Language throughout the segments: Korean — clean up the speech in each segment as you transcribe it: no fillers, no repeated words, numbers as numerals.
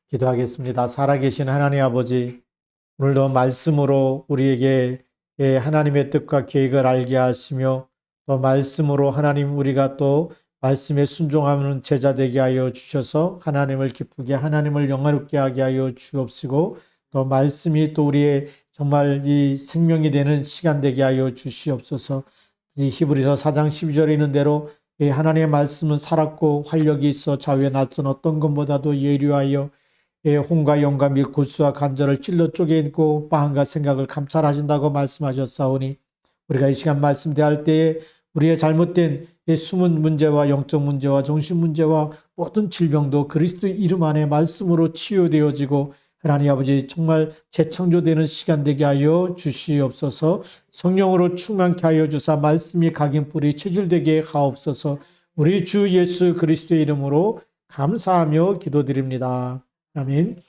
기도하겠습니다. 살아계신 하나님 아버지, 오늘도 말씀으로 우리에게 하나님의 뜻과 계획을 알게 하시며 또 말씀으로 하나님 우리가 또 말씀에 순종하는 제자 되게 하여 주셔서 하나님을 기쁘게 하나님을 영화롭게 하게 하여 주옵시고 또 말씀이 또 우리의 정말 이 생명이 되는 시간 되게 하여 주시옵소서. 이 히브리서 4장 12절에 있는 대로 하나님의 말씀은 살았고 활력이 있어 좌우의 낯선 어떤 것보다도 예리하여 혼과 영과 및 골수와 관절을 찔러 쪼개고 마음과 생각을 감찰하신다고 말씀하셨사오니 우리가 이 시간 말씀 대할 때에 우리의 잘못된 숨은 문제와 영적 문제와 정신 문제와 모든 질병도 그리스도의 이름 안에 말씀으로 치유되어지고 하나님 아버지 정말 재창조되는 시간 되게 하여 주시옵소서. 성령으로 충만케 하여 주사 말씀이 각인뿌리 체질되게 하옵소서. 우리 주 예수 그리스도의 이름으로 감사하며 기도드립니다. 아멘.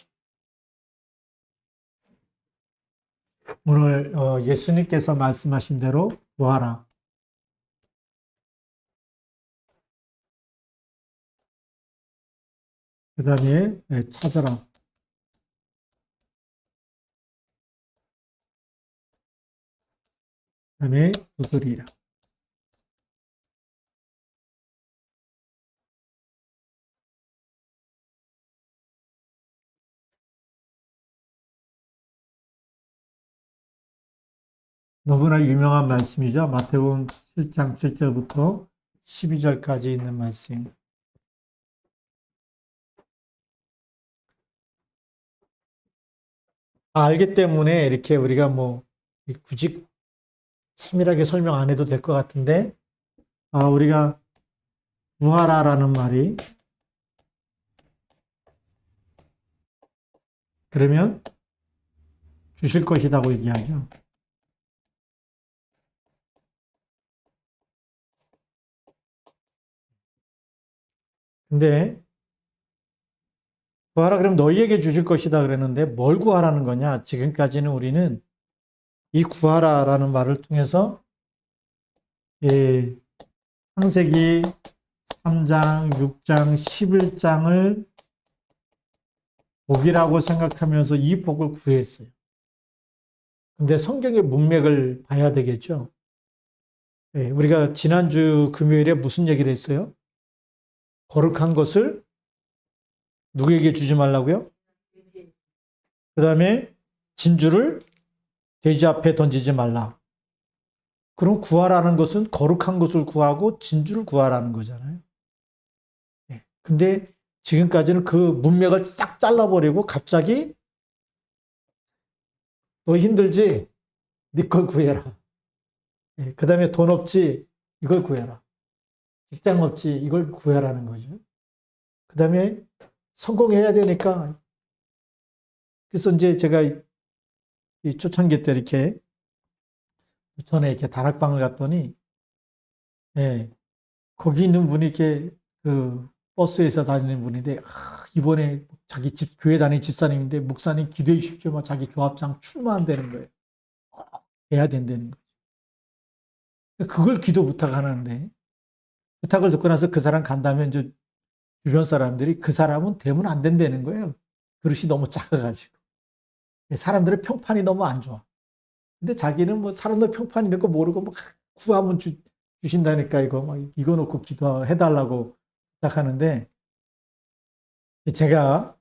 오늘 예수님께서 말씀하신 대로 구하라. 그 다음에 찾아라. 그 다음에 두드리라. 너무나 유명한 말씀이죠. 마태복음 7장 7절부터 12절까지 있는 말씀. 알기 때문에 이렇게 우리가 뭐 굳이 세밀하게 설명 안 해도 될 것 같은데, 우리가 구하라라는 말이 그러면 주실 것이라고 얘기하죠. 근데 구하라 그러면 너희에게 주실 것이다 그랬는데 뭘 구하라는 거냐? 지금까지는 우리는 이 구하라라는 말을 통해서 창세기 3장, 6장, 11장을 복이라고 생각하면서 이 복을 구했어요. 근데 성경의 문맥을 봐야 되겠죠. 우리가 지난주 금요일에 무슨 얘기를 했어요? 거룩한 것을 누구에게 주지 말라고요? 그 다음에 진주를 돼지 앞에 던지지 말라. 그럼 구하라는 것은 거룩한 것을 구하고 진주를 구하라는 거잖아요. 근데 지금까지는 그 문맥을 싹 잘라버리고 갑자기 너 힘들지? 네 걸 구해라. 그 다음에 돈 없지? 이걸 구해라. 직장 없지? 이걸 구해라는 거죠. 그 다음에 성공해야 되니까. 그래서 이제 제가 이 초창기 때 이렇게 부천에 이렇게 다락방을 갔더니, 거기 있는 분이 이렇게 그 버스에서 다니는 분인데, 이번에 자기 집, 교회 다니는 집사님인데, 목사님 기도해 주십시오. 막 자기 조합장 출마한다는 거예요. 해야 된다는 거죠. 그걸 기도 부탁하는데, 부탁을 듣고 나서 그 사람 간다면 이제 주변 사람들이 그 사람은 되면 안 된다는 거예요. 그릇이 너무 작아가지고. 사람들의 평판이 너무 안 좋아. 근데 자기는 뭐 사람들 평판 이런 거 모르고 막 구하면 주신다니까 이거 막 이거 놓고 기도해달라고 부탁하는데 제가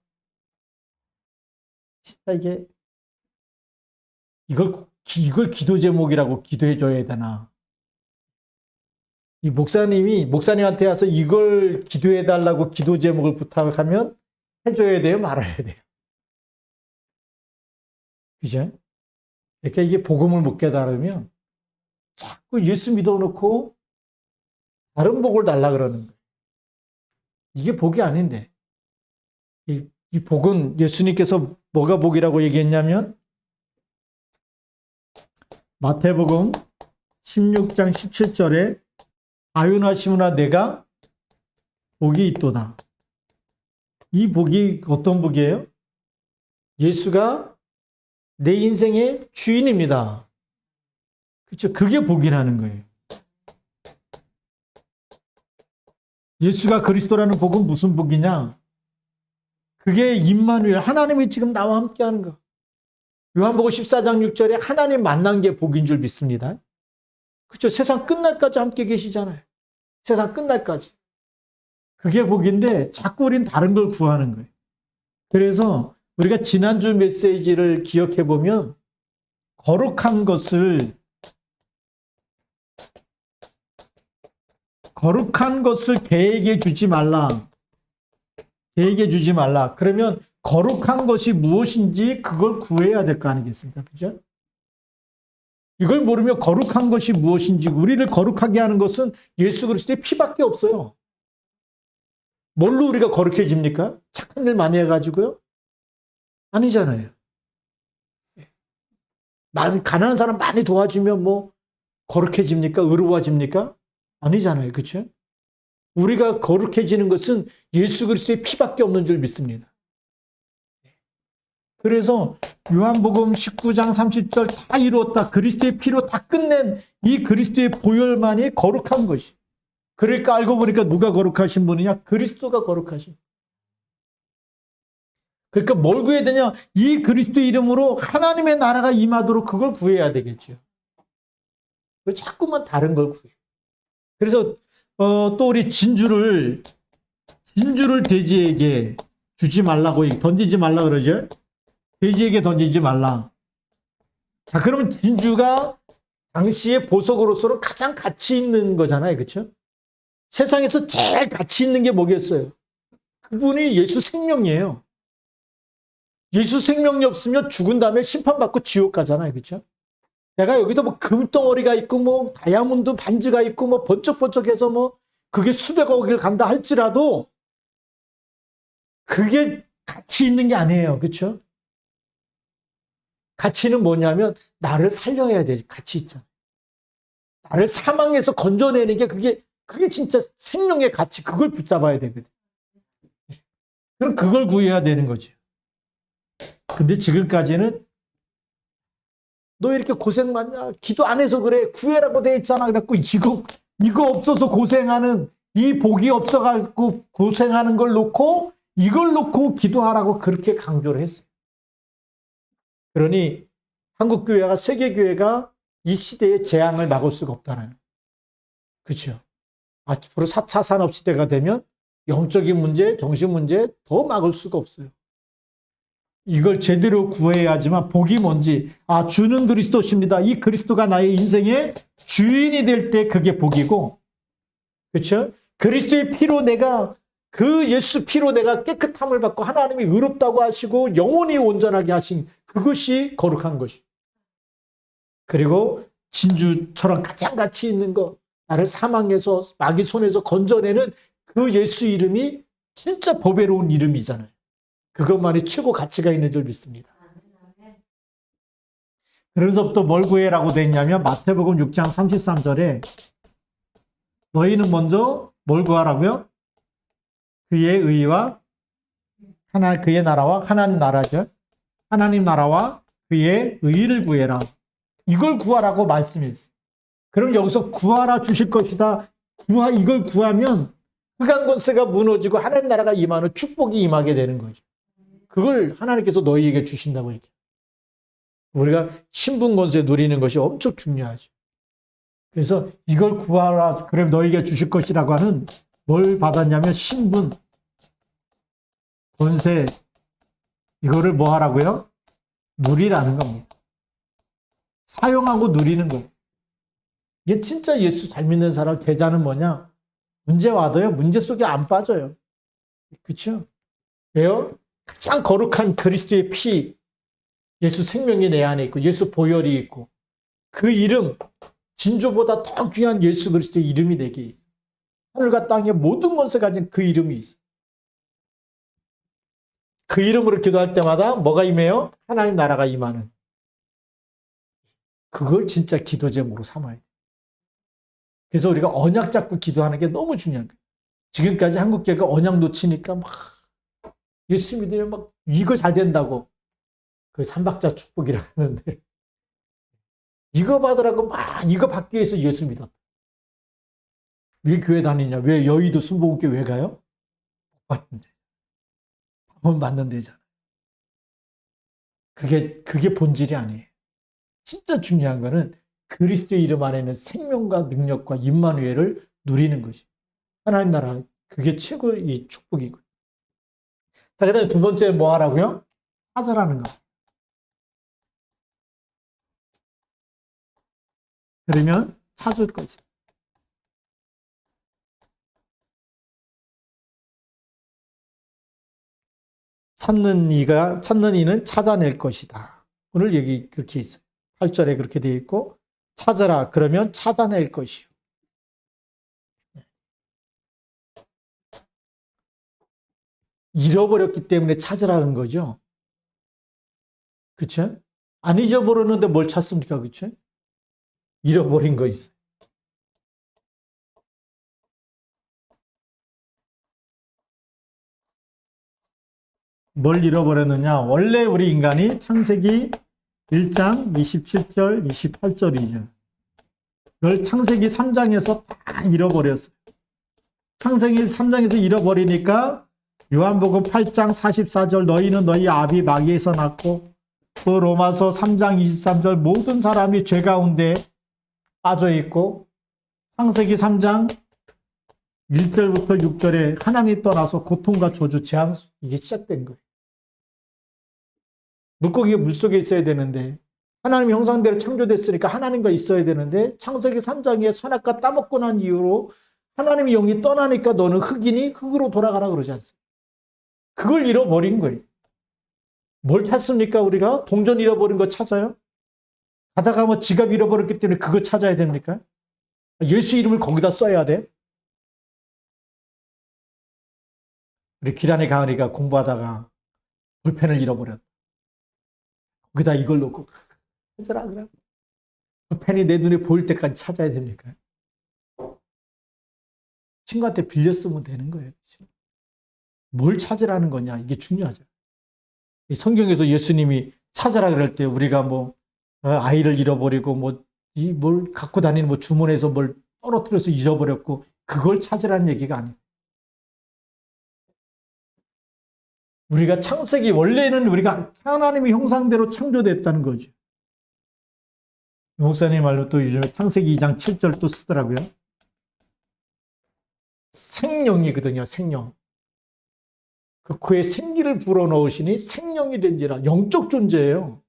진짜 이걸 기도 제목이라고 기도해 줘야 되나? 이 목사님한테 와서 이걸 기도해 달라고 기도 제목을 부탁하면 해줘야 돼요, 말아야 돼요. 그죠? 그러니까 이게 복음을 못 깨달으면 자꾸 예수 믿어놓고 다른 복을 달라 그러는 거예요. 이게 복이 아닌데. 이 복은 예수님께서 뭐가 복이라고 얘기했냐면 마태복음 16장 17절에 아유나 시므나 내가 복이 있도다. 이 복이 어떤 복이에요? 예수가 내 인생의 주인입니다. 그렇죠? 그게 복이라는 거예요. 예수가 그리스도라는 복은 무슨 복이냐? 그게 임마누엘, 하나님이 지금 나와 함께 하는 거. 요한복음 14장 6절에 하나님 만난 게 복인 줄 믿습니다. 그렇죠? 세상 끝날까지 함께 계시잖아요. 세상 끝날까지. 그게 복인데 자꾸 우린 다른 걸 구하는 거예요. 그래서 우리가 지난주 메시지를 기억해 보면 거룩한 것을 계획해 주지 말라. 계획해 주지 말라. 그러면 거룩한 것이 무엇인지 그걸 구해야 될 거 아니겠습니까? 그죠? 이걸 모르면 거룩한 것이 무엇인지, 우리를 거룩하게 하는 것은 예수 그리스도의 피밖에 없어요. 뭘로 우리가 거룩해집니까? 착한 일 많이 해가지고요? 아니잖아요. 가난한 사람 많이 도와주면 뭐 거룩해집니까? 의로워집니까? 아니잖아요. 그렇죠? 우리가 거룩해지는 것은 예수 그리스도의 피밖에 없는 줄 믿습니다. 그래서 요한복음 19장 30절 다 이루었다. 그리스도의 피로 다 끝낸 이 그리스도의 보혈만이 거룩한 것이. 그러니까 알고 보니까 누가 거룩하신 분이냐? 그리스도가 거룩하신. 그러니까 뭘 구해야 되냐? 이 그리스도 이름으로 하나님의 나라가 임하도록 그걸 구해야 되겠죠. 자꾸만 다른 걸 구해. 그래서 또 우리 진주를 돼지에게 주지 말라고, 던지지 말라 그러죠. 돼지에게 던지지 말라. 자, 그러면 진주가 당시의 보석으로서는 가장 가치 있는 거잖아요. 그렇죠? 세상에서 제일 가치 있는 게 뭐겠어요? 그분이 예수 생명이에요. 예수 생명이 없으면 죽은 다음에 심판받고 지옥 가잖아요. 그렇죠? 내가 여기다 뭐 금덩어리가 있고 뭐 다이아몬드 반지가 있고 뭐 번쩍번쩍해서 뭐 그게 수백억을 간다 할지라도 그게 가치 있는 게 아니에요. 그렇죠? 가치는 뭐냐면 나를 살려야 돼. 가치 있잖아. 나를 사망에서 건져내는 게 그게 진짜 생명의 가치. 그걸 붙잡아야 되거든. 그럼 그걸 구해야 되는 거죠. 근데 지금까지는 너 이렇게 고생 많냐? 기도 안 해서 그래. 구해라고 돼 있잖아. 그래갖고 이거 없어서 고생하는, 이 복이 없어가지고 고생하는 걸 놓고 이걸 놓고 기도하라고 그렇게 강조를 했어요. 그러니 한국교회가, 세계교회가 이 시대의 재앙을 막을 수가 없다는. 그렇죠? 앞으로 4차 산업시대가 되면 영적인 문제, 정신 문제 더 막을 수가 없어요. 이걸 제대로 구해야지만 복이 뭔지, 주는 그리스도십니다. 이 그리스도가 나의 인생의 주인이 될 때 그게 복이고, 그렇죠? 그리스도의 피로 그 예수 피로 내가 깨끗함을 받고 하나님이 의롭다고 하시고 영원히 온전하게 하신 그것이 거룩한 것이. 그리고 진주처럼 가장 가치 있는 것, 나를 사망에서 마귀 손에서 건져내는 그 예수 이름이 진짜 보배로운 이름이잖아요. 그것만이 최고 가치가 있는 줄 믿습니다. 그래서부터 뭘 구해라고 돼 있냐면 마태복음 6장 33절에 너희는 먼저 뭘 구하라고요? 그의 의와 그의 나라와 하나님 나라죠. 하나님 나라와 그의 의를 구해라. 이걸 구하라고 말씀했어요. 그럼 여기서 구하라 주실 것이다. 이걸 구하면 흑암 권세가 무너지고 하나님 나라가 임하는 축복이 임하게 되는 거죠. 그걸 하나님께서 너희에게 주신다고 얘기해요. 우리가 신분 권세 누리는 것이 엄청 중요하죠. 그래서 이걸 구하라. 그럼 너희에게 주실 것이라고 하는 뭘 받았냐면 신분, 권세, 이거를 뭐 하라고요? 누리라는 겁니다. 사용하고 누리는 거예요. 이게 진짜 예수 잘 믿는 사람 제자는 뭐냐? 문제 와도요, 문제 속에 안 빠져요. 그렇죠? 왜요? 가장 거룩한 그리스도의 피, 예수 생명이 내 안에 있고 예수 보혈이 있고 그 이름, 진주보다 더 귀한 예수 그리스도의 이름이 내게 있어. 하늘과 땅의 모든 것을 가진 그 이름이 있어. 그 이름으로 기도할 때마다 뭐가 임해요? 하나님 나라가 임하는. 그걸 진짜 기도 제목으로 삼아야 돼. 그래서 우리가 언약 잡고 기도하는 게 너무 중요한 거예요. 지금까지 한국교회가 언약 놓치니까 막 예수 믿으면 막 이거 잘 된다고. 그 삼박자 축복이라고 하는데 이거 받으라고 막 이거 받기 위해서 예수 믿었다. 왜 교회 다니냐? 왜 여의도 순복음교회 왜 가요? 복 받는데. 그건 맞는 데잖아. 그게 본질이 아니에요. 진짜 중요한 거는 그리스도의 이름 안에는 생명과 능력과 임마누엘을 누리는 것이. 하나님 나라, 그게 최고의 축복이고. 자, 그 다음에 두 번째 뭐 하라고요? 찾으라는 거. 그러면 찾을 것이다. 찾는 이는 찾아낼 것이다. 오늘 여기 그렇게 있어요. 8절에 그렇게 되어 있고, 찾으라. 그러면 찾아낼 것이요. 잃어버렸기 때문에 찾으라는 거죠. 그쵸? 안 잊어버렸는데 뭘 찾습니까? 그쵸? 잃어버린 거 있어요. 뭘 잃어버렸느냐? 원래 우리 인간이 창세기 1장 27절, 28절이죠. 그걸 창세기 3장에서 다 잃어버렸어요. 창세기 3장에서 잃어버리니까 요한복음 8장 44절 너희는 너희 아비 마귀에서 났고 또 로마서 3장 23절 모든 사람이 죄 가운데 빠져 있고 창세기 3장 1절부터 6절에 하나님이 떠나서 고통과 저주, 재앙 이게 시작된 거예요. 물고기가 물속에 있어야 되는데 하나님의 형상대로 창조됐으니까 하나님과 있어야 되는데 창세기 3장에 선악과 따먹고 난 이후로 하나님의 영이 떠나니까 너는 흙이니 흙으로 돌아가라 그러지 않습니까? 그걸 잃어버린 거예요. 뭘 찾습니까? 우리가 동전 잃어버린 거 찾아요? 가다가 뭐 지갑 잃어버렸기 때문에 그거 찾아야 됩니까? 예수 이름을 거기다 써야 돼? 우리 기란의 가은이가 공부하다가 볼펜을 잃어버렸다. 거기다 이걸 놓고 찾아라 그래. 그 펜이 내 눈에 보일 때까지 찾아야 됩니까? 친구한테 빌려 쓰면 되는 거예요. 그렇죠? 뭘 찾으라는 거냐 이게 중요하죠. 성경에서 예수님이 찾아라 그럴 때 우리가 뭐 아이를 잃어버리고 뭘 갖고 다니는 뭐 주머니에서 뭘 떨어뜨려서 잊어버렸고 그걸 찾으라는 얘기가 아니에요. 우리가 창세기 원래는 우리가 하나님의 형상대로 창조됐다는 거죠. 목사님 말로 또 요즘에 창세기 2장 7절 또 쓰더라고요. 생명이거든요. 생명. 그 코에 생기를 불어넣으시니 생명이 된지라. 영적 존재예요.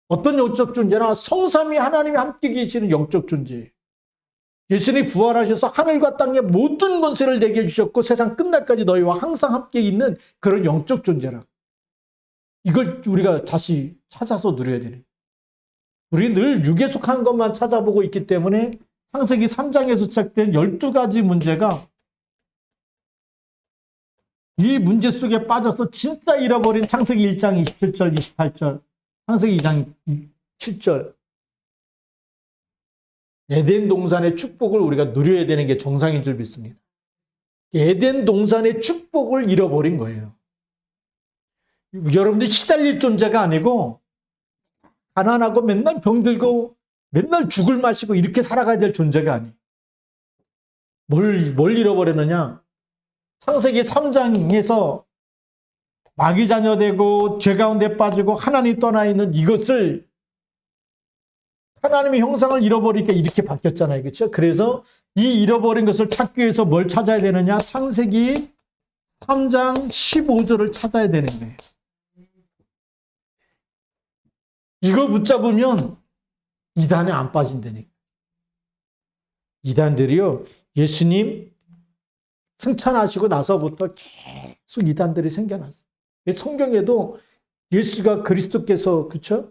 어떤 영적 존재나 성삼위 하나님이 함께 계시는 영적 존재예요. 예수님이 부활하셔서 하늘과 땅의 모든 권세를 내게 주셨고 세상 끝날까지 너희와 항상 함께 있는 그런 영적 존재라. 이걸 우리가 다시 찾아서 누려야 되네. 우리 늘 육에 속한 것만 찾아보고 있기 때문에 창세기 3장에서 시작된 12가지 문제가 이 문제 속에 빠져서 진짜 잃어버린 창세기 1장 27절, 28절, 창세기 2장 7절 에덴 동산의 축복을 우리가 누려야 되는 게 정상인 줄 믿습니다. 에덴 동산의 축복을 잃어버린 거예요. 여러분들이 시달릴 존재가 아니고 가난하고 맨날 병들고 맨날 죽을 마시고 이렇게 살아가야 될 존재가 아니에요. 뭘 잃어버렸느냐? 창세기 3장에서 마귀 자녀 되고 죄 가운데 빠지고 하나님 떠나 있는 이것을 하나님의 형상을 잃어버리니까 이렇게 바뀌었잖아요. 그렇죠? 그래서 이 잃어버린 것을 찾기 위해서 뭘 찾아야 되느냐? 창세기 3장 15절을 찾아야 되는 거예요. 이거 붙잡으면 이단에 안 빠진다니까. 이단들이요. 예수님 승천하시고 나서부터 계속 이단들이 생겨났어요. 성경에도 예수가 그리스도께서 그렇죠?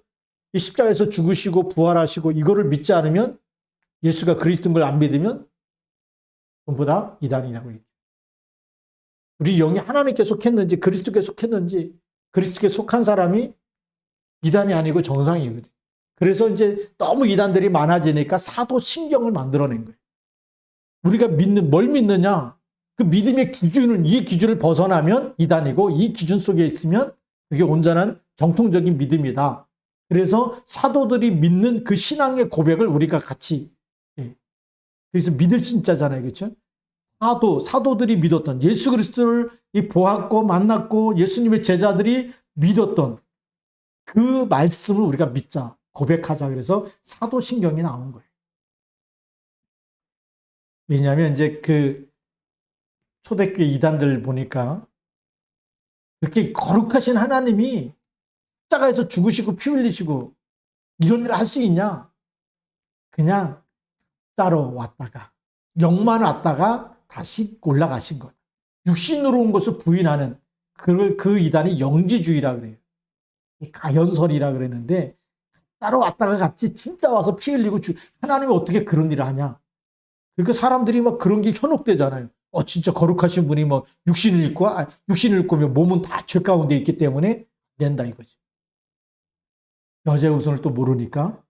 이 십자가에서 죽으시고 부활하시고 이거를 믿지 않으면 예수가 그리스도인 걸 안 믿으면 전부 다 이단이라고 얘기해요. 우리 영이 하나님께 속했는지 그리스도께 속했는지 그리스도께 속한 사람이 이단이 아니고 정상이거든요. 그래서 이제 너무 이단들이 많아지니까 사도 신경을 만들어낸 거예요. 우리가 뭘 믿느냐? 그 믿음의 기준은 이 기준을 벗어나면 이단이고 이 기준 속에 있으면 그게 온전한 정통적인 믿음이다. 그래서 사도들이 믿는 그 신앙의 고백을 우리가 같이 그래서 믿을 신자잖아요. 그렇죠? 사도들이 믿었던 예수 그리스도를 보았고 만났고 예수님의 제자들이 믿었던 그 말씀을 우리가 믿자, 고백하자. 그래서 사도신경이 나온 거예요. 왜냐하면 이제 그 초대교회 이단들 보니까 그렇게 거룩하신 하나님이 십자가에서 죽으시고 피 흘리시고 이런 일을 할 수 있냐? 그냥 짜러 왔다가 영만 왔다가 다시 올라가신 것. 육신으로 온 것을 부인하는 그 이단이 영지주의라 그래요. 가연설이라 그랬는데 따로 왔다가 갔지 진짜 와서 피 흘리고 하나님이 어떻게 그런 일을 하냐? 그러니까 사람들이 막 그런 게 현혹되잖아요. 진짜 거룩하신 분이 뭐 육신을 입고 몸은 다 죄 가운데 있기 때문에 된다 이거지. 여자의 우선을 또 모르니까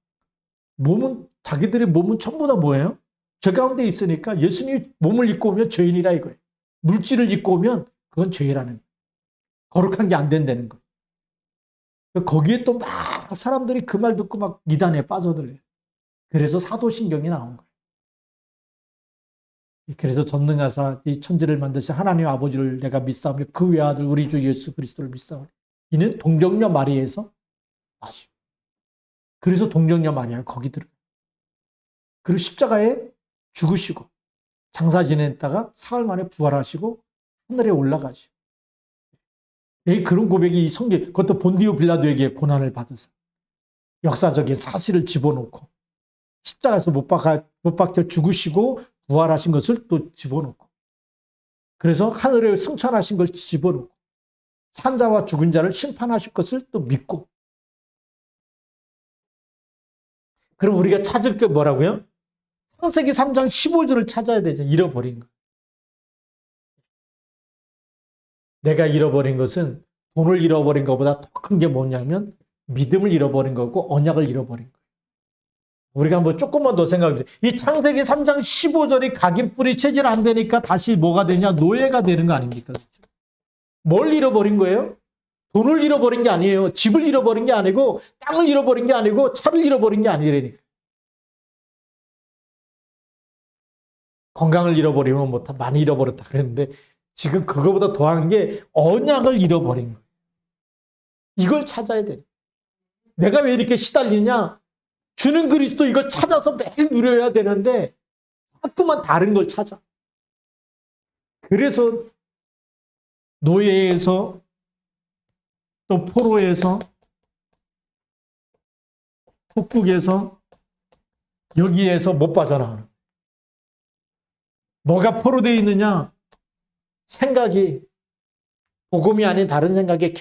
자기들의 몸은 전부 다 뭐예요? 죄 가운데 있으니까 예수님이 몸을 입고 오면 죄인이라 이거예요. 물질을 입고 오면 그건 죄라는 거예요. 거룩한 게 안 된다는 거예요. 거기에 또 막 사람들이 그 말 듣고 막 이단에 빠져들어요. 그래서 사도신경이 나온 거예요. 그래서 전능하사 이 천지를 만드신 하나님 아버지를 내가 믿사오며 그 외아들 우리 주 예수 그리스도를 믿사오니 이는 동정녀 마리아에서 나시오. 그래서 동정녀 마리아가 거기 들어요. 그리고 십자가에 죽으시고 장사 지냈다가 사흘 만에 부활하시고 하늘에 올라가시고 그런 고백이 이 성경, 그것도 본디오 빌라도에게 고난을 받으사 역사적인 사실을 집어넣고 십자가에서 못 박혀 죽으시고 부활하신 것을 또 집어넣고 그래서 하늘에 승천하신 걸 집어넣고 산자와 죽은 자를 심판하실 것을 또 믿고 그럼 우리가 찾을 게 뭐라고요? 창세기 3장 15절을 찾아야 되죠. 잃어버린 거. 내가 잃어버린 것은 돈을 잃어버린 것보다 더 큰 게 뭐냐면 믿음을 잃어버린 거고 언약을 잃어버린 거예요. 우리가 한번 조금만 더 생각해 보세요. 이 창세기 3장 15절이 각인 뿌리 체질 안 되니까 다시 뭐가 되냐? 노예가 되는 거 아닙니까? 뭘 잃어버린 거예요? 돈을 잃어버린 게 아니에요. 집을 잃어버린 게 아니고 땅을 잃어버린 게 아니고 차를 잃어버린 게 아니라니까. 건강을 잃어버리면 뭐 다 많이 잃어버렸다 그랬는데 지금 그거보다 더한 게 언약을 잃어버린 거예요. 이걸 찾아야 돼. 내가 왜 이렇게 시달리냐? 주는 그리스도 이걸 찾아서 매일 누려야 되는데 자꾸만 다른 걸 찾아. 그래서 노예에서 또 포로에서 폭국에서 여기에서 못 빠져나오는. 뭐가 포로되어 있느냐? 생각이 복음이 아닌 다른 생각에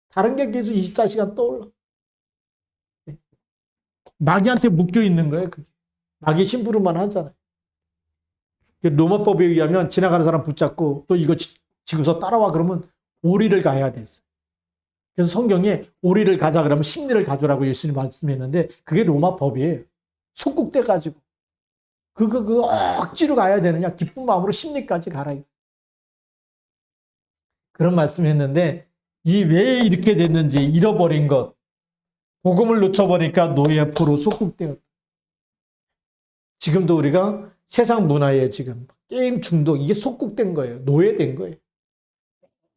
다른 게 계속 24시간 떠올라. 마귀한테 묶여 있는 거예요. 그게. 마귀 심부름만 하잖아요. 로마법에 의하면 지나가는 사람 붙잡고 또 이거 지고서 따라와 그러면 오리를 가야 됐어요. 그래서 성경에 오리를 가자 그러면 심리를 가져라고 예수님 말씀했는데 그게 로마법이에요. 속국돼가지고 그거 억지로 가야 되느냐? 기쁜 마음으로 심리까지 가라. 그런 말씀했는데 이 왜 이렇게 됐는지 잃어버린 것, 복음을 놓쳐버리니까 노예 포로 속국되었다. 지금도 우리가 세상 문화에 지금 게임 중독 이게 속국된 거예요. 노예된 거예요.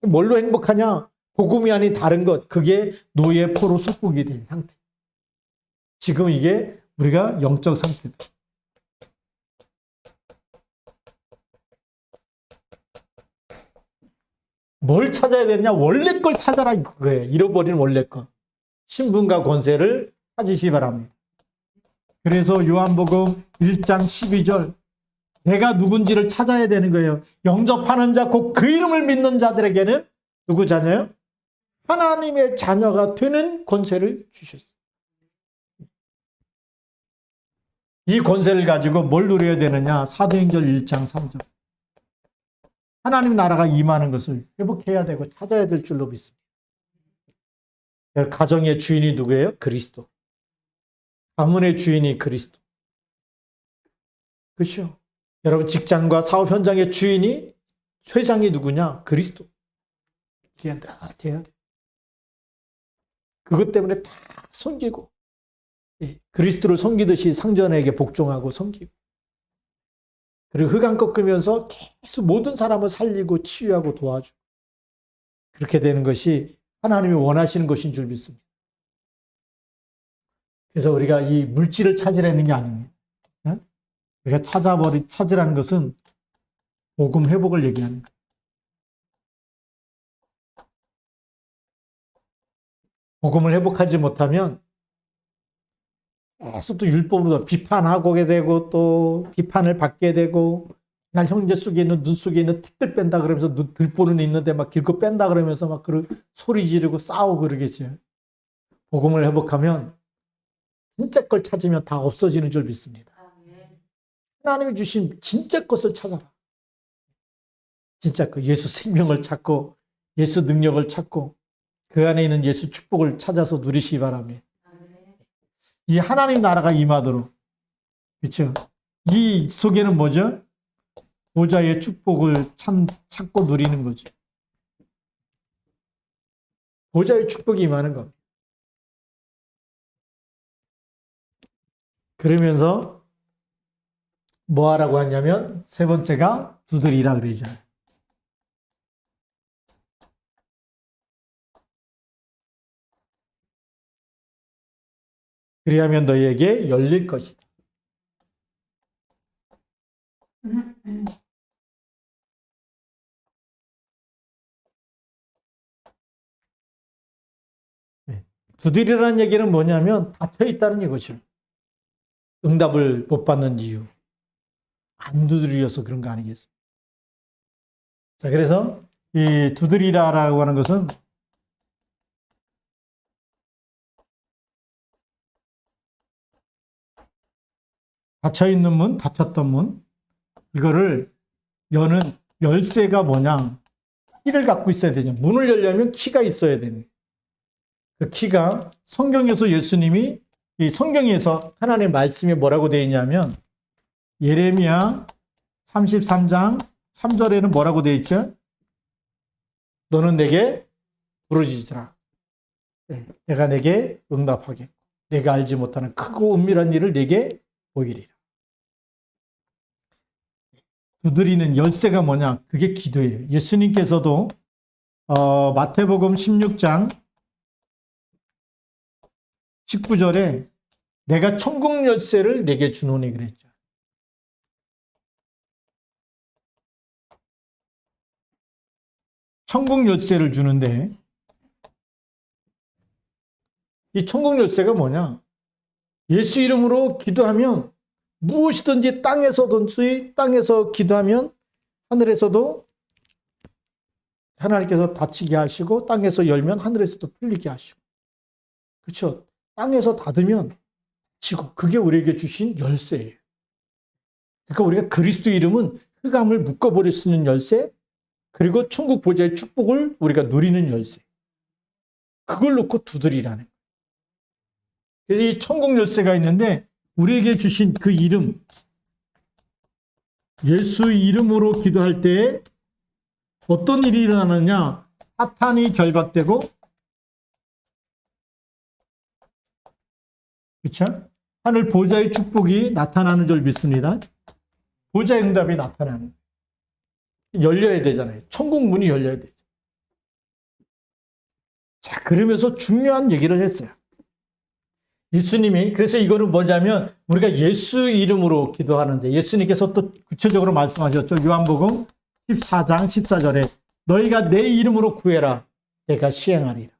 뭘로 행복하냐? 복음이 아닌 다른 것, 그게 노예 포로 속국이 된 상태. 지금 이게 우리가 영적 상태다. 뭘 찾아야 되냐? 원래 걸 찾아라 이거예요. 잃어버린 원래 것. 신분과 권세를 찾으시기 바랍니다. 그래서 요한복음 1장 12절 내가 누군지를 찾아야 되는 거예요. 영접하는 자, 곧 그 이름을 믿는 자들에게는 누구 자녀요? 하나님의 자녀가 되는 권세를 주셨어요. 이 권세를 가지고 뭘 누려야 되느냐? 사도행전 1장 3절 하나님 나라가 임하는 것을 회복해야 되고 찾아야 될 줄로 믿습니다. 가정의 주인이 누구예요? 그리스도. 가문의 주인이 그리스도. 그렇죠? 여러분 직장과 사업 현장의 주인이 회장이 누구냐? 그리스도. 이게 다 돼야 돼. 그것 때문에 다 섬기고 그리스도를 섬기듯이 상전에게 복종하고 섬기고 그리고 흑암 꺾으면서 계속 모든 사람을 살리고 치유하고 도와주고 그렇게 되는 것이 하나님이 원하시는 것인 줄 믿습니다. 그래서 우리가 이 물질을 찾으려는 게 아닙니다. 우리가 찾으라는 것은 복음 회복을 얘기하는 거예요. 복음을 회복하지 못하면 계속 또 율법으로 비판하고 게 되고 또 비판을 받게 되고 날 형제 속에 있는 눈 속에 있는 티끌 뺀다 그러면서 눈 들보는 있는데 막 길고 뺀다 그러면서 막 소리 지르고 싸우고 그러겠죠. 복음을 회복하면 진짜 걸 찾으면 다 없어지는 줄 믿습니다. 하나님이 주신 진짜 것을 찾아라. 진짜 그 예수 생명을 찾고 예수 능력을 찾고 그 안에 있는 예수 축복을 찾아서 누리시기 바랍니다. 이 하나님 나라가 임하도록 그렇죠. 이 속에는 뭐죠? 보좌의 축복을 찾고 누리는 거죠. 보좌의 축복이 임하는 겁니다. 그러면서 뭐 하라고 하냐면 세 번째가 두드리라 그러죠. 그리하면 너희에게 열릴 것이다. 두드리라는 얘기는 뭐냐면 닫혀 있다는 이거죠. 응답을 못 받는 이유. 안 두드려서 그런 거 아니겠습니까? 자, 그래서 이 두드리라라고 하는 것은 닫혀있는 문, 닫혔던 문, 이거를 여는 열쇠가 뭐냐? 키를 갖고 있어야 되죠. 문을 열려면 키가 있어야 되는. 그 키가 성경에서 예수님이 이 성경에서 하나님의 말씀이 뭐라고 되어 있냐면 예레미야 33장 3절에는 뭐라고 되어 있죠? 너는 내게 부르짖으라. 내가 내게 응답하겠고 내가 알지 못하는 크고 은밀한 일을 내게 보이리라. 두드리는 열쇠가 뭐냐? 그게 기도예요. 예수님께서도 마태복음 16장 19절에 내가 천국 열쇠를 내게 주노니 그랬죠. 천국 열쇠를 주는데 이 천국 열쇠가 뭐냐? 예수 이름으로 기도하면 무엇이든지 땅에서 기도하면 하늘에서도 하나님께서 닫히게 하시고 땅에서 열면 하늘에서도 풀리게 하시고 그렇죠? 땅에서 닫으면 닫히고 그게 우리에게 주신 열쇠예요. 그러니까 우리가 그리스도 이름은 흑암을 묶어버릴 수 있는 열쇠 그리고 천국 보좌의 축복을 우리가 누리는 열쇠. 그걸 놓고 두드리라는 거예요. 그래서 이 천국 열쇠가 있는데 우리에게 주신 그 이름 예수 이름으로 기도할 때 어떤 일이 일어나느냐 사탄이 결박되고 그렇죠? 하늘 보좌의 축복이 나타나는 줄 믿습니다. 보좌의 응답이 나타나는 열려야 되잖아요. 천국 문이 열려야 되죠. 자, 그러면서 중요한 얘기를 했어요. 예수님이 그래서 이거는 뭐냐면 우리가 예수 이름으로 기도하는데 예수님께서 또 구체적으로 말씀하셨죠. 요한복음 14장 14절에 너희가 내 이름으로 구해라 내가 시행하리라.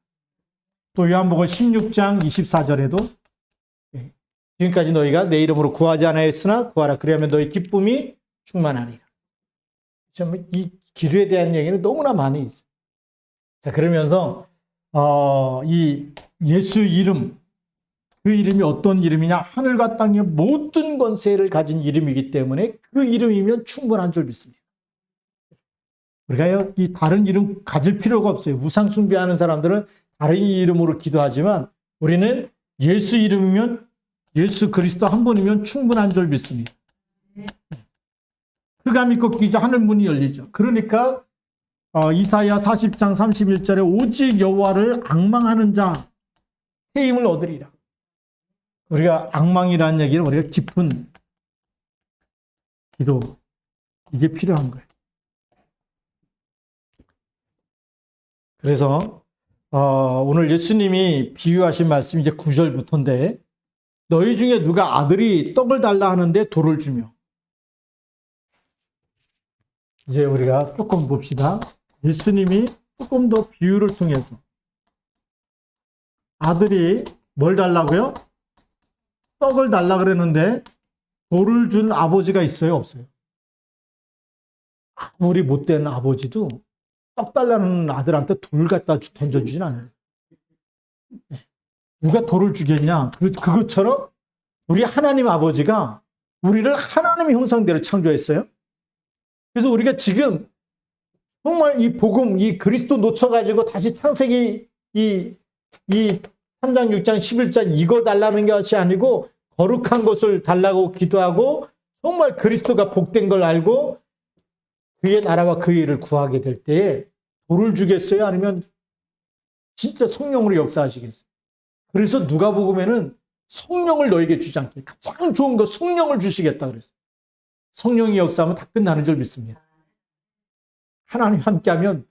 또 요한복음 16장 24절에도 지금까지 너희가 내 이름으로 구하지 않았으나 구하라 그리하면 너희 기쁨이 충만하리라. 이 기도에 대한 얘기는 너무나 많이 있어요. 자, 그러면서 이 예수 이름 그 이름이 어떤 이름이냐? 하늘과 땅의 모든 권세를 가진 이름이기 때문에 그 이름이면 충분한 줄 믿습니다. 우리가 이 다른 이름 가질 필요가 없어요. 우상 숭배하는 사람들은 다른 이름으로 기도하지만 우리는 예수 이름이면 예수 그리스도 한 분이면 충분한 줄 믿습니다. 흑암이 꺾이자 하늘 문이 열리죠. 그러니까 이사야 40장 31절에 오직 여호와를 앙망하는 자 새 힘을 얻으리라. 우리가 앙망이라는 얘기는 우리가 깊은 기도, 이게 필요한 거예요. 그래서 오늘 예수님이 비유하신 말씀이 이제 9절부터인데 너희 중에 누가 아들이 떡을 달라 하는데 돌을 주며. 이제 우리가 조금 봅시다. 예수님이 조금 더 비유를 통해서 아들이 뭘 달라고요? 떡을 달라 그랬는데 돌을 준 아버지가 있어요, 없어요? 아무리 못된 아버지도 떡 달라는 아들한테 돌 갖다 던져주진 않아요. 누가 돌을 주겠냐? 그것처럼 우리 하나님 아버지가 우리를 하나님의 형상대로 창조했어요. 그래서 우리가 지금 정말 이 복음, 이 그리스도 놓쳐가지고 다시 창세기 이 3장, 6장, 11장 이거 달라는 것이 아니고 거룩한 것을 달라고 기도하고 정말 그리스도가 복된 걸 알고 그의 나라와 그의 일을 구하게 될 때에 돌을 주겠어요? 아니면 진짜 성령으로 역사하시겠어요? 그래서 누가복음에는 성령을 너에게 주지 않게 가장 좋은 거 성령을 주시겠다 그랬어요. 성령이 역사하면 다 끝나는 줄 믿습니다. 하나님 함께하면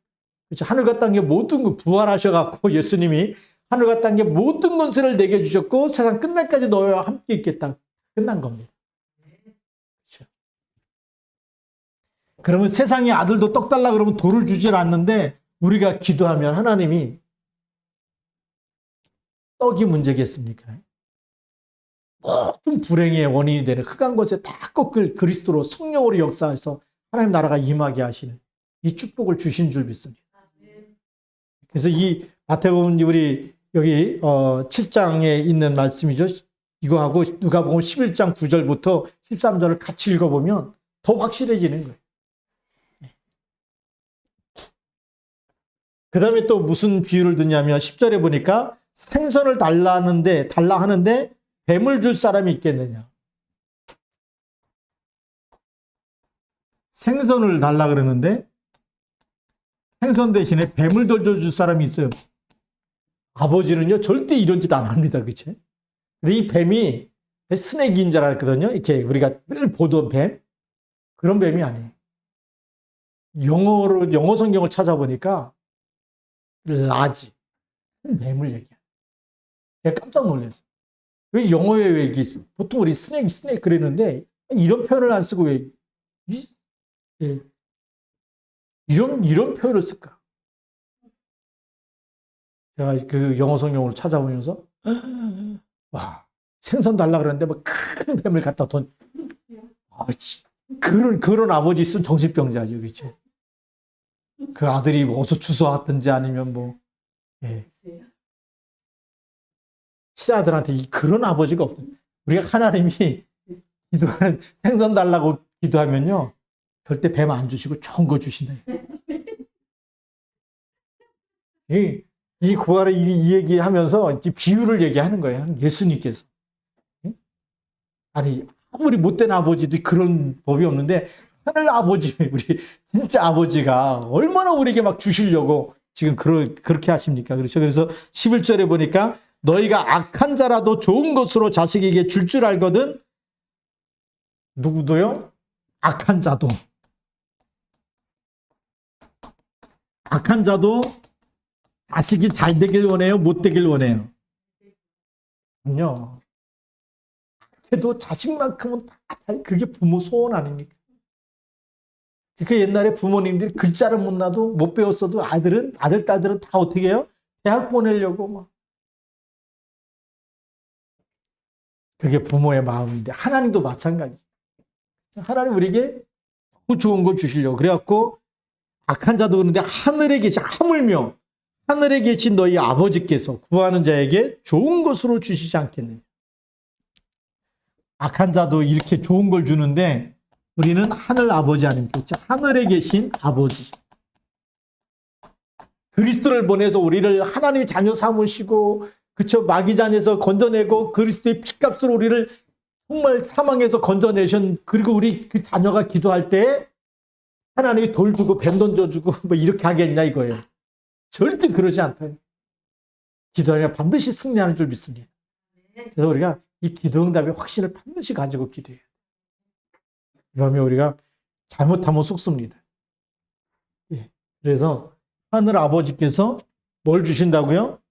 그렇죠. 하늘과 땅의 모든 것 부활하셔갖고 예수님이 하늘과 땅의 모든 것을 내게 주셨고 세상 끝날까지 너와 함께 있겠다. 끝난 겁니다. 그렇죠. 그러면 세상의 아들도 떡 달라 그러면 돌을 주질 않는데 우리가 기도하면 하나님이 떡이 문제겠습니까? 모든 불행의 원인이 되는 흑한 것에 다 꺾을 그리스도로 성령으로 역사해서 하나님 나라가 임하게 하시는 이 축복을 주신 줄 믿습니다. 그래서 이 마태복음 우리 여기 7장에 있는 말씀이죠. 이거하고 누가복음 11장 9절부터 13절을 같이 읽어보면 더 확실해지는 거예요. 그 다음에 또 무슨 비유를 듣냐면 10절에 보니까 생선을 달라 하는데 뱀을 줄 사람이 있겠느냐. 생선을 달라 그러는데 생선 대신에 뱀을 던져줄 사람이 있어요. 아버지는요 절대 이런 짓 안 합니다. 그치? 근데 이 뱀이 스네이크인 줄 알았거든요. 이렇게 우리가 늘 보던 뱀. 그런 뱀이 아니에요. 영어 성경을 찾아보니까 라지 뱀을 얘기해요. 내가 깜짝 놀랐어요. 왜 영어에 왜 이게 보통 우리 스네이크 그랬는데 이런 표현을 안 쓰고 왜 이런 표현을 쓸까? 제가 그 영어 성경을 찾아보면서 와 생선 달라 그랬는데 뭐 큰 뱀을 갖다 그런 아버지 있으면 정신병자죠, 그렇죠? 그 아들이 어디서 주워왔든지 아니면 뭐 신하들한테 그런 아버지가 없어요. 우리가 하나님이 기도하는 생선 달라고 기도하면요 절대 뱀 안 주시고 좋은 거 주신다. 이 구하를 이 얘기하면서 비유를 얘기하는 거예요. 예수님께서. 아니 아무리 못된 아버지도 그런 법이 없는데 하늘 아버지 우리 진짜 아버지가 얼마나 우리에게 막 주시려고 지금 그렇게 하십니까? 그렇죠. 그래서 11절에 보니까 너희가 악한 자라도 좋은 것으로 자식에게 줄 알거든. 누구도요? 악한 자도 자식이 잘 되길 원해요? 못 되길 원해요? 아니요. 그래도 자식만큼은 다 그게 부모 소원 아닙니까? 그 옛날에 부모님들이 글자를 못 놔도 못 배웠어도 아들, 딸들은 다 어떻게 해요? 대학 보내려고 막. 그게 부모의 마음인데 하나님도 마찬가지죠. 하나님 우리에게 좋은 걸 주시려고. 그래갖고 악한 자도 그런데 하물며 하늘에 계신 너희 아버지께서 구하는 자에게 좋은 것으로 주시지 않겠느냐. 악한 자도 이렇게 좋은 걸 주는데 우리는 하늘 아버지 아닙니까? 하늘에 계신 아버지. 그리스도를 보내서 우리를 하나님의 자녀 삼으시고 그쵸 마귀 잔에서 건져내고 그리스도의 피값으로 우리를 정말 사망에서 건져내신 그리고 우리 그 자녀가 기도할 때 하나님이 돌 주고 뱀 던져주고 뭐 이렇게 하겠냐 이거예요. 절대 그러지 않다. 기도하면 반드시 승리하는 줄 믿습니다. 그래서 우리가 이 기도 응답의 확신을 반드시 가지고 기도해요. 그러면 우리가 잘못하면 속습니다. 예. 그래서 하늘 아버지께서 뭘 주신다고요?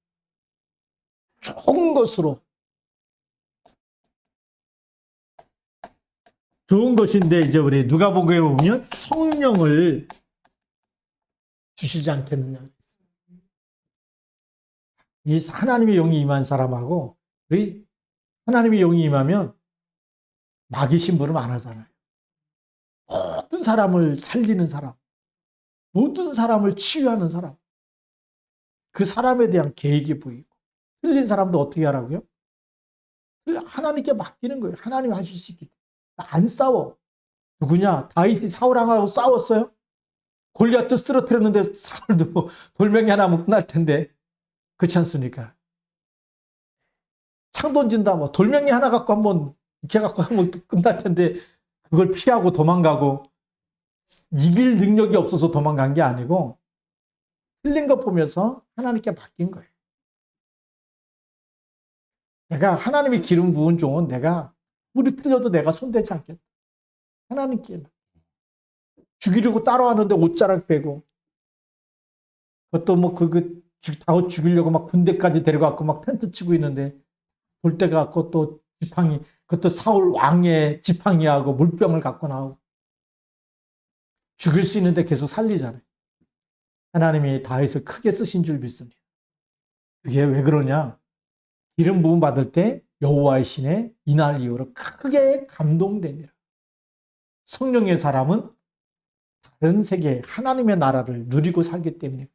좋은 것으로. 좋은 것인데 이제 우리 누가복음에 보면 성령을 주시지 않겠느냐. 이 하나님의 영이 임한 사람하고 하나님의 영이 임하면 마귀 심부름 안 하잖아요. 모든 사람을 살리는 사람, 모든 사람을 치유하는 사람, 그 사람에 대한 계획이 보이고, 틀린 사람도 어떻게 하라고요? 하나님께 맡기는 거예요. 하나님이 하실 수 있기 때문에. 안 싸워. 누구냐? 다윗이 사울왕하고 싸웠어요? 골리앗도 쓰러뜨렸는데 사울도 돌멩이 하나 하면 끝날 텐데. 그렇지 않습니까? 창 던진다, 뭐 돌멩이 하나 갖고 한번 이렇게 갖고 하면 끝날 텐데 그걸 피하고 도망가고 이길 능력이 없어서 도망간 게 아니고 틀린 거 보면서 하나님께 맡긴 거예요. 내가 하나님이 기름 부은 종은 내가 우리 틀려도 내가 손대지 않겠다. 하나님께 죽이려고 따라왔는데 옷자락 빼고 그것도 뭐 다 죽이려고 막 군대까지 데려가고 막 텐트 치고 있는데 볼 때가 갖고 또 지팡이, 그것도 사울 왕의 지팡이하고 물병을 갖고 나오고 죽일 수 있는데 계속 살리잖아요. 하나님이 다윗을 크게 쓰신 줄 믿습니다. 그게 왜 그러냐? 기름 부음 받을 때 여호와의 신에 이날 이후로 크게 감동됩니다. 성령의 사람은 다른 세계 하나님의 나라를 누리고 살기 때문에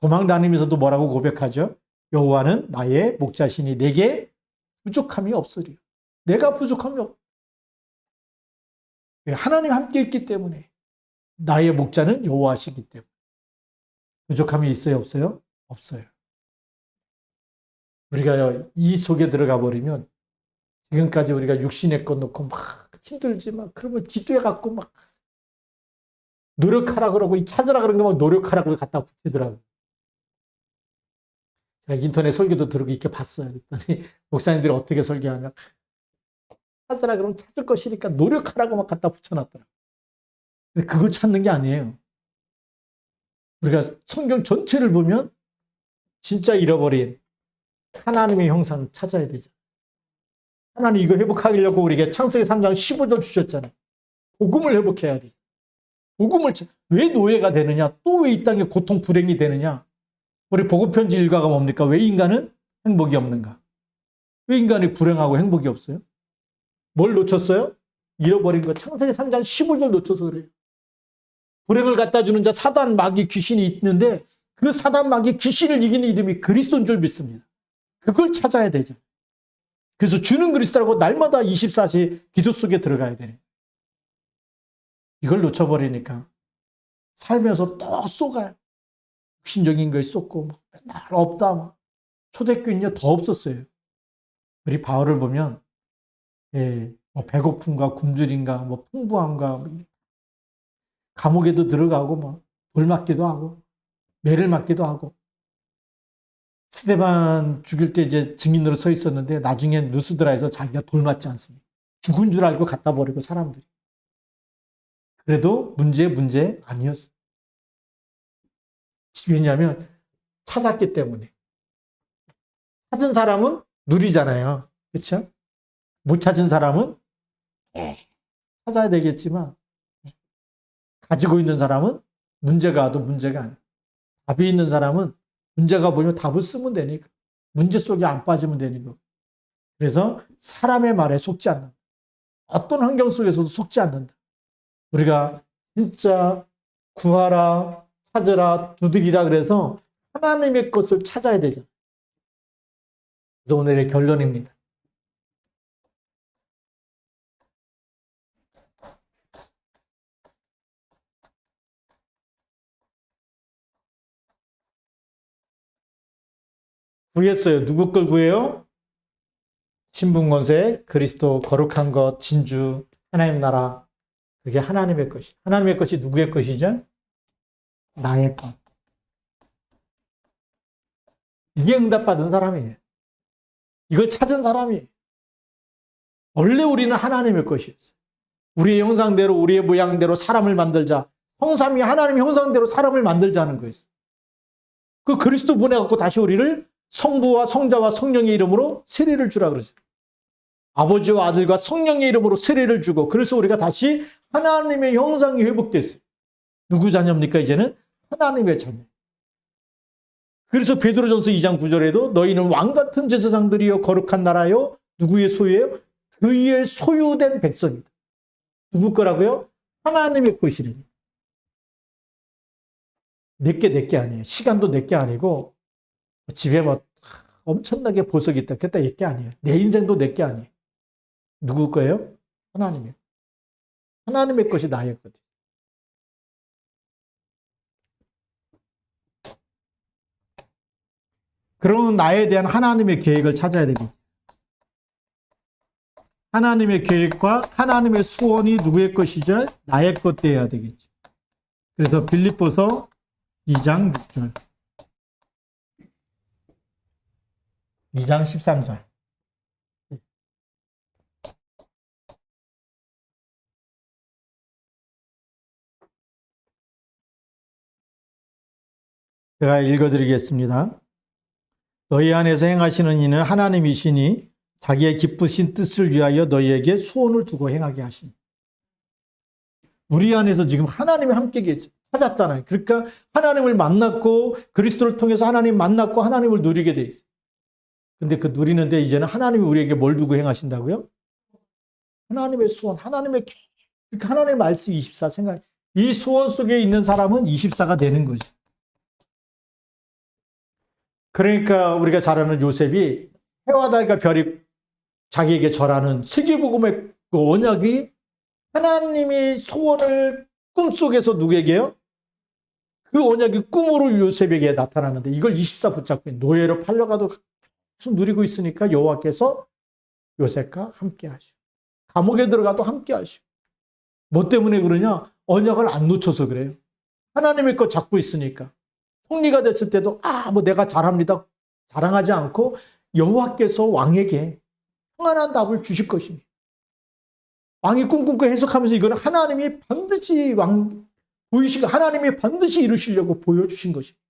도망 다니면서도 뭐라고 고백하죠? 여호와는 나의 목자시니 내게 부족함이 없으리라. 내가 부족함이 없. 하나님 함께 있기 때문에 나의 목자는 여호와시기 때문에 부족함이 있어요, 없어요? 없어요. 우리가 이 속에 들어가 버리면 지금까지 우리가 육신의 것 놓고 막 힘들지만 그러면 기도해 갖고 막 노력하라 그러고 찾으라 그런 거 막 노력하라고 갖다 붙이더라고요. 제가 인터넷 설교도 들고 이렇게 봤어요. 그랬더니 목사님들이 어떻게 설교하냐. 찾으라 그러면 찾을 것이니까 노력하라고 막 갖다 붙여놨더라고요. 근데 그걸 찾는 게 아니에요. 우리가 성경 전체를 보면 진짜 잃어버린 하나님의 형상을 찾아야 되죠. 하나님 이거 회복하려고 우리에게 창세기 3장 15절 주셨잖아요. 복음을 회복해야 되죠. 복음을 왜 노예가 되느냐? 또 왜 이 땅에 고통 불행이 되느냐? 우리 복음편지 일과가 뭡니까? 왜 인간은 행복이 없는가? 왜 인간이 불행하고 행복이 없어요? 뭘 놓쳤어요? 잃어버린 거. 창세기 3장 15절 놓쳐서 그래요. 불행을 갖다 주는 자 사단 마귀 귀신이 있는데 그 사단 마귀 귀신을 이기는 이름이 그리스도인 줄 믿습니다. 그걸 찾아야 되죠. 그래서 주는 그리스도라고 날마다 24시 기도 속에 들어가야 되네. 이걸 놓쳐버리니까 살면서 또 쏘가요. 신적인 거에 쏟고 맨날 없다. 막. 초대교인요 더 없었어요. 우리 바울을 보면 뭐 배고픔과 굶주림과 뭐 풍부함과 감옥에도 들어가고 뭐 돌 맞기도 하고 매를 맞기도 하고 스데반 죽일 때 이제 증인으로 서 있었는데 나중에 누스드라에서 자기가 돌 맞지 않습니다. 죽은 줄 알고 갖다 버리고 사람들이. 그래도 문제 아니었어. 왜냐하면 찾았기 때문에. 찾은 사람은 누리잖아요. 그렇죠? 못 찾은 사람은 찾아야 되겠지만 가지고 있는 사람은 문제가 와도 문제가 아니에요. 답이 있는 사람은 문제가 보이면 답을 쓰면 되니까. 문제 속에 안 빠지면 되는 거. 그래서 사람의 말에 속지 않는다. 어떤 환경 속에서도 속지 않는다. 우리가 진짜 구하라, 찾으라, 두드리라 그래서 하나님의 것을 찾아야 되죠. 그래서 오늘의 결론입니다. 구했어요. 누구 걸 구해요? 신분권세, 그리스도, 거룩한 것, 진주, 하나님 나라. 그게 하나님의 것이. 하나님의 것이 누구의 것이죠? 나의 것. 이게 응답받은 사람이에요. 이걸 찾은 사람이에요. 원래 우리는 하나님의 것이었어요. 우리의 형상대로 우리의 모양대로 사람을 만들자. 성삼위 하나님 형상대로 사람을 만들자는 거예요. 그 그리스도 보내갖고 다시 우리를 성부와 성자와 성령의 이름으로 세례를 주라 그러죠. 아버지와 아들과 성령의 이름으로 세례를 주고 그래서 우리가 다시 하나님의 형상이 회복됐어요. 누구 자녀입니까? 이제는 하나님의 자녀. 그래서 베드로전서 2장 9절에도 너희는 왕같은 제사장들이요 거룩한 나라요 누구의 소유예요? 그의 소유된 백성이다. 누구 거라고요? 하나님의 것이래요. 내게 아니에요. 시간도 내게 아니고 집에 뭐 엄청나게 보석이 있다. 그때 내게 아니에요. 내 인생도 내게 아니에요. 누구 거예요? 하나님의. 하나님의 것이 나의 것. 그러면 나에 대한 하나님의 계획을 찾아야 되겠죠. 하나님의 계획과 하나님의 소원이 누구의 것이죠? 나의 것 되어야 되겠죠. 그래서 빌립보서 2장 6절, 2장 13절. 제가 읽어드리겠습니다. 너희 안에서 행하시는 이는 하나님이시니 자기의 기쁘신 뜻을 위하여 너희에게 소원을 두고 행하게 하시니. 우리 안에서 지금 하나님이 함께 계세요. 찾았잖아요. 그러니까 하나님을 만났고 그리스도를 통해서 하나님 만났고 하나님을 누리게 돼 있어요. 근데 그 누리는데 이제는 하나님이 우리에게 뭘 두고 행하신다고요? 하나님의 소원, 하나님의 계획. 그러니까 하나님의 말씀 24 생각. 이 소원 속에 있는 사람은 24가 되는 거죠. 그러니까 우리가 잘 아는 요셉이 해와 달과 별이 자기에게 절하는 세계복음의 그 언약이 하나님이 소원을 꿈속에서 누구에게요? 그 언약이 꿈으로 요셉에게 나타나는데 이걸 24 붙잡고 노예로 팔려가도 계속 누리고 있으니까 여호와께서 요셉과 함께 하시고 감옥에 들어가도 함께 하시고 뭐 때문에 그러냐? 언약을 안 놓쳐서 그래요. 하나님의 것 잡고 있으니까. 총리가 됐을 때도 뭐 내가 잘합니다. 자랑하지 않고 여호와께서 왕에게 평안한 답을 주실 것입니다. 왕이 꿈꾸고 해석하면서 이거는 하나님이 반드시 보이시고 하나님이 반드시 이루시려고 보여주신 것입니다.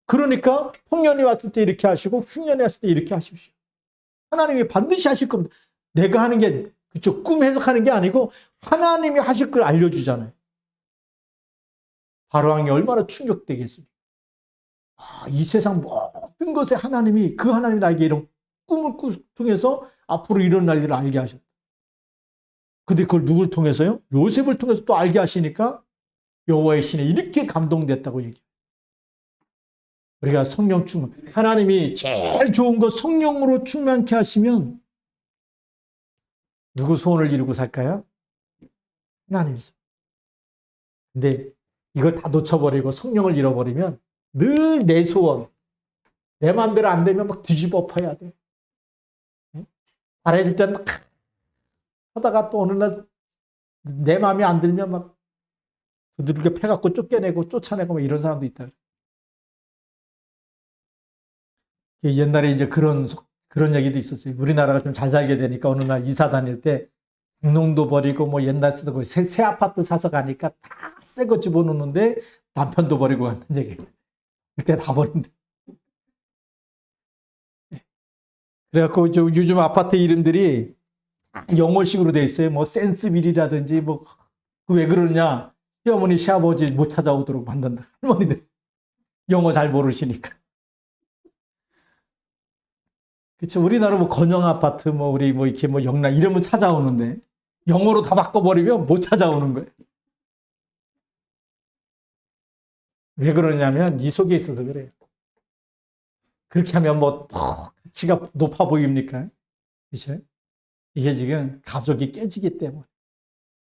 그러니까 풍년이 왔을 때 이렇게 하시고 흉년이 왔을 때 이렇게 하십시오. 하나님이 반드시 하실 겁니다. 내가 하는 게 그쪽 꿈 해석하는 게 아니고 하나님이 하실 걸 알려주잖아요. 바로왕이 얼마나 충격되겠습니까? 이 세상 모든 것에 하나님이 그 하나님이 나에게 이런 꿈을 통해서 앞으로 일어날 일을 알게 하셨다. 근데 그걸 누굴 통해서요? 요셉을 통해서 또 알게 하시니까 여호와의 신에 이렇게 감동됐다고 얘기해요. 우리가 성령 충만, 하나님이 제일 좋은 거 성령으로 충만케 하시면 누구 소원을 이루고 살까요? 하나님이죠. 근데 이걸 다 놓쳐버리고 성령을 잃어버리면 늘 내 소원, 내 마음대로 안 되면 막 뒤집어 엎어야 돼. 잘해줄 때는 막 하다가 또 어느 날 내 마음에 안 들면 막 두들겨 패갖고 쫓겨내고 쫓아내고 막 이런 사람도 있다. 옛날에 이제 그런 얘기도 있었어요. 우리나라가 좀 잘 살게 되니까 어느 날 이사 다닐 때 장롱도 버리고 뭐 옛날 쓰던 거 새 아파트 사서 가니까 다 새 거 집어넣는데 남편도 버리고 갔는 얘기. 그때 다 버린대. 그래갖고 요즘 아파트 이름들이 영어식으로 돼 있어요. 뭐 센스빌이라든지 뭐 왜 그러냐? 시어머니 시아버지 못 찾아오도록 만든다. 할머니들 영어 잘 모르시니까. 그렇죠. 우리나라 뭐 건영 아파트 뭐 우리 뭐 이렇게 뭐 영락 이러면 찾아오는데 영어로 다 바꿔버리면 못 찾아오는 거예요. 왜 그러냐면 이 속에 있어서 그래요. 그렇게 하면 뭐 가치가 높아 보입니까? 그렇죠? 이게 지금 가족이 깨지기 때문에.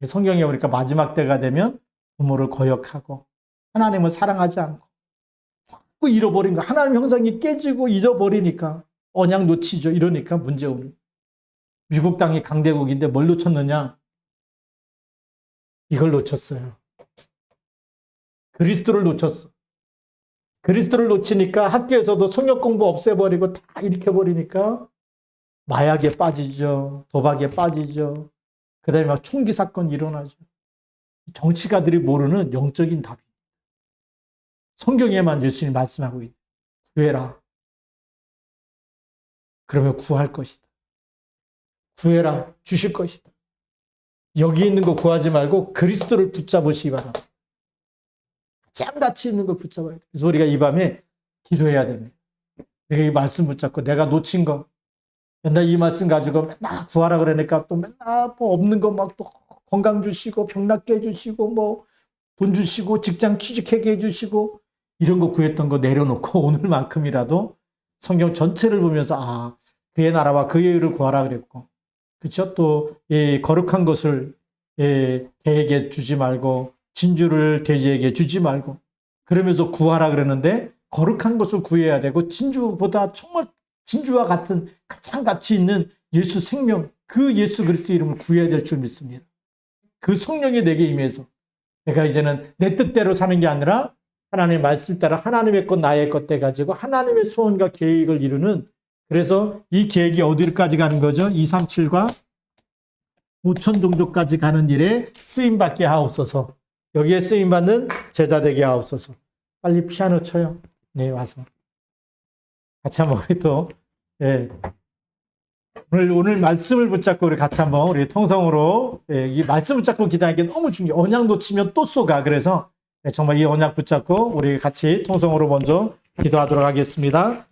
성경에 보니까 마지막 때가 되면 부모를 거역하고 하나님을 사랑하지 않고 자꾸 잃어버린 거. 하나님 형상이 깨지고 잊어버리니까 언약 놓치죠. 이러니까 문제 오는. 미국 땅이 강대국인데 뭘 놓쳤느냐? 이걸 놓쳤어요. 그리스도를 놓쳤어. 그리스도를 놓치니까 학교에서도 성역 공부 없애버리고 다 일으켜버리니까 마약에 빠지죠. 도박에 빠지죠. 그 다음에 막 총기 사건이 일어나죠. 정치가들이 모르는 영적인 답이 성경에만 예수님이 말씀하고 있는 구해라. 그러면 구할 것이다. 구해라. 주실 것이다. 여기 있는 거 구하지 말고 그리스도를 붙잡으시기 바랍니다. 가장 가치 있는 걸 붙잡아야 돼. 그래서 우리가 이 밤에 기도해야 됩니다. 내가 이 말씀 붙잡고 내가 놓친 거 맨날 이 말씀 가지고 맨날 구하라 그러니까 또 맨날 뭐 없는 거 막 또 건강 주시고 병 낫게 해주시고 뭐 돈 주시고 직장 취직하게 해주시고 이런 거 구했던 거 내려놓고 오늘만큼이라도 성경 전체를 보면서 아 그의 나라와 그의 의를 구하라 그랬고 그렇죠? 또 거룩한 것을 개에게 주지 말고 진주를 돼지에게 주지 말고 그러면서 구하라 그러는데 거룩한 것을 구해야 되고 진주보다 정말 진주와 같은 가장 가치 있는 예수 생명 그 예수 그리스도 이름을 구해야 될 줄 믿습니다. 그 성령이 내게 임해서 내가 이제는 내 뜻대로 사는 게 아니라 하나님의 말씀 따라 하나님의 것 나의 것 돼 가지고 하나님의 소원과 계획을 이루는 그래서 이 계획이 어디까지 가는 거죠? 237과 5천 종족까지 가는 일에 쓰임받게 하옵소서. 여기에 쓰임받는 제자 되게 하옵소서. 빨리 피아노 쳐요. 네, 와서. 같이 한번 우리 또, 예. 오늘 말씀을 붙잡고 우리 같이 한번 우리 통성으로, 이 말씀 붙잡고 기도하는 게 너무 중요해요. 언약 놓치면 또 쏘가. 그래서 정말 이 언약 붙잡고 우리 같이 통성으로 먼저 기도하도록 하겠습니다.